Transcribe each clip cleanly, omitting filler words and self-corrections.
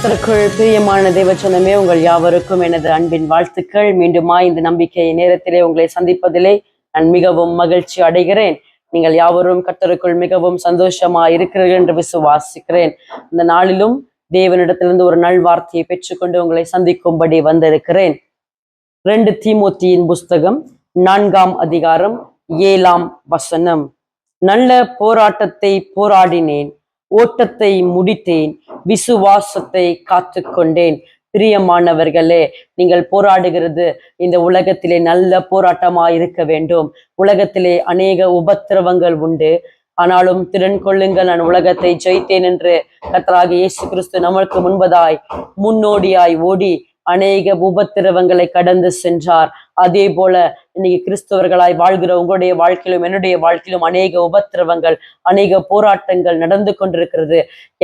கர்த்தருக்குள் பிரியமான தேவச்சனமே, உங்கள் யாவருக்கும் எனது அன்பின் வாழ்த்துக்கள். மீண்டுமா இந்த நம்பிக்கை நேரத்திலே உங்களை சந்திப்பதிலே நான் மிகவும் மகிழ்ச்சி அடைகிறேன். நீங்கள் யாவரும் கர்த்தருக்குள் மிகவும் சந்தோஷமா இருக்கிறீர்கள் என்று விசுவாசிக்கிறேன். இந்த நாளிலும் தேவனிடத்திலிருந்து ஒரு நல் வார்த்தையை பெற்றுக்கொண்டு உங்களை சந்திக்கும்படி வந்திருக்கிறேன். 2 தீமோத்தியின் புஸ்தகம் 4ஆம் அதிகாரம் 7ஆம் வசனம். நல்ல போராட்டத்தை போராடினேன், ஓட்டத்தை முடித்தேன், விசுவாசத்தை காத்து கொண்டேன். பிரியமானவர்களே, நீங்கள் போராடுகிறது இந்த உலகத்திலே நல்ல போராட்டமா இருக்க வேண்டும். உலகத்திலே அநேக உபத்திரவங்கள் உண்டு, ஆனாலும் திறன் கொள்ளுங்கள், நான் உலகத்தை ஜெயித்தேன் என்று கர்த்தராகிய இயேசு கிறிஸ்து நமக்கு முன்னோடியாய் ஓடி அநேக உபத்திரவங்களை கடந்து சென்றார். அதே போல இன்னைக்கு கிறிஸ்தவர்களாய் வாழ்கிற உங்களுடைய வாழ்க்கையிலும் என்னுடைய வாழ்க்கையிலும் அநேக உபத்திரவங்கள், அநேக போராட்டங்கள் நடந்து கொண்டிருக்கிறது.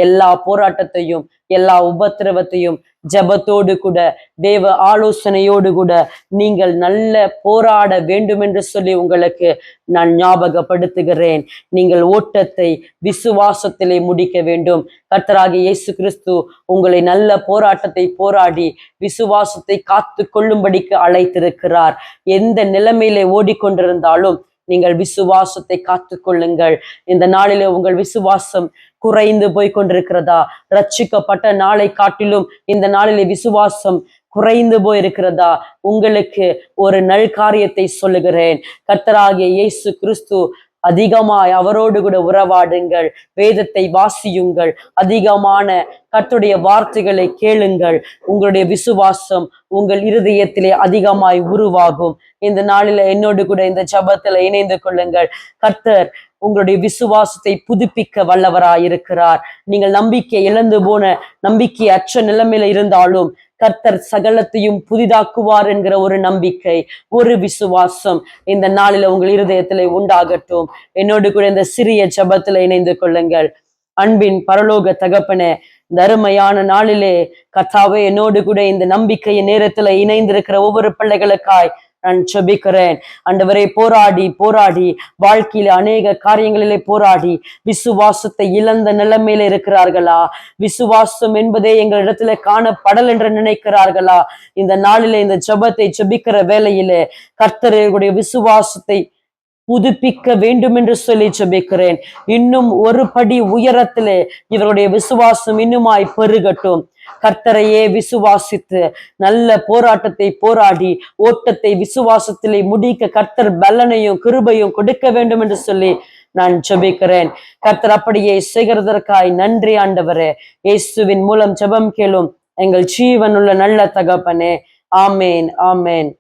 எல்லா போராட்டத்தையும், எல்லா உபத்திரவத்தையும் ஜபத்தோடு கூட, தேவ ஆலோசனையோடு கூட நீங்கள் நல்ல போராட வேண்டும் என்று சொல்லி உங்களுக்கு நான் ஞாபகப்படுத்துகிறேன். நீங்கள் ஓட்டத்தை விசுவாசத்திலே முடிக்க வேண்டும். கர்த்தராகிய இயேசு கிறிஸ்து உங்களை நல்ல போராட்டத்தை போராடி விசுவாசத்தை காத்து கொள்ளும்படிக்கு அழைத்திருக்கிறார். எந்த நிலைமையிலே ஓடிக்கொண்டிருந்தாலும் நீங்கள் விசுவாசத்தை காத்து கொள்ளுங்கள். இந்த நாளிலே உங்கள் விசுவாசம் குறைந்து போய் கொண்டிருக்கிறதா? ரட்சிக்கப்பட்ட நாளை காட்டிலும் இந்த நாளிலே விசுவாசம் குறைந்து போயிருக்கிறதா? உங்களுக்கு ஒரு நல் காரியத்தை சொல்லுகிறேன். கர்த்தராகிய இயேசு கிறிஸ்து அதிகமாய் அவரோடு கூட உறவாடுங்கள், வேதத்தை வாசியுங்கள், அதிகமான கர்த்தருடைய வார்த்தைகளை கேளுங்கள். உங்களுடைய விசுவாசம் உங்கள் இருதயத்திலே அதிகமாய் உருவாகும். இந்த நாளில என்னோடு கூட இந்த ஜபத்துல இணைந்து கொள்ளுங்கள். கர்த்தர் உங்களுடைய விசுவாசத்தை புதுப்பிக்க வல்லவராயிருக்கிறார். நீங்கள் நம்பிக்கை இழந்து போன, நம்பிக்கை அற்ற நிலைமையில இருந்தாலும் கர்த்தர் சகலத்தையும் புதிதாக்குவார் என்கிற ஒரு நம்பிக்கை, ஒரு விசுவாசம் இந்த நாளில உங்கள் இருதயத்திலே உண்டாகட்டும். என்னோடு கூட இந்த சிறிய ஜபத்துல இணைந்து கொள்ளுங்கள். அன்பின் பரலோக தகப்பனே, இந்த அருமையான நாளிலே கர்த்தாவே, என்னோடு கூட இந்த நம்பிக்கையின் நேரத்துல இணைந்திருக்கிற ஒவ்வொரு பிள்ளைகளுக்காய் நான் ஜெபிக்கிறேன். ஆண்டவரே, போராடி வாழ்க்கையில அநேக காரியங்களிலே போராடி விசுவாசத்தை இழந்த நிலைமையில இருக்கிறார்களா? விசுவாசம் என்பதே எங்களிடத்துல காணப்படல் என்று நினைக்கிறார்களா? இந்த நாளிலே இந்த ஜெபத்தை ஜெபிக்கிற வேளையிலே கர்த்தருடைய விசுவாசத்தை புதுப்பிக்க வேண்டும் என்று சொல்லி ஜெபிக்கிறேன். இன்னும் ஒரு படி உயரத்திலே இவருடைய விசுவாசம் இன்னுமாய் பெருகட்டும். கர்த்தரையே விசுவாசித்து நல்ல போராட்டத்தை போராடி ஓட்டத்தை விசுவாசத்திலே முடிக்க கர்த்தர் பலனையும் கிருபையும் கொடுக்க வேண்டும் என்று சொல்லி நான் ஜெபிக்கிறேன். கர்த்தர் அப்படியே செய்கிறதற்காய் நன்றி ஆண்டவரே. இயேசுவின் மூலம் ஜெபம் கேளும் எங்கள் ஜீவனுள்ள நல்ல தகப்பனே. ஆமேன், ஆமேன்.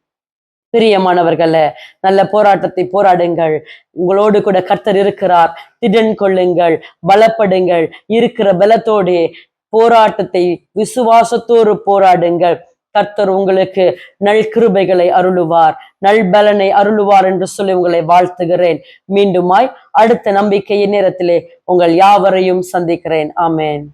பிரியமானவர்களே, நல்ல போராட்டத்தை போராடுங்கள். உங்களோடு கூட கர்த்தர் இருக்கிறார். திடன் கொள்ளுங்கள், பலப்படுங்கள். இருக்கிற பலத்தோடு போராட்டத்தை விசுவாசத்தோடு போராடுங்கள். கர்த்தர் உங்களுக்கு நல் கிருபைகளை அருளுவார், நல் பலனை அருளுவார் என்று சொல்லி உங்களை வாழ்த்துகிறேன். மீண்டுமாய் அடுத்த நம்பிக்கையின் நேரத்திலே உங்கள் யாவரையும் சந்திக்கிறேன். ஆமேன்.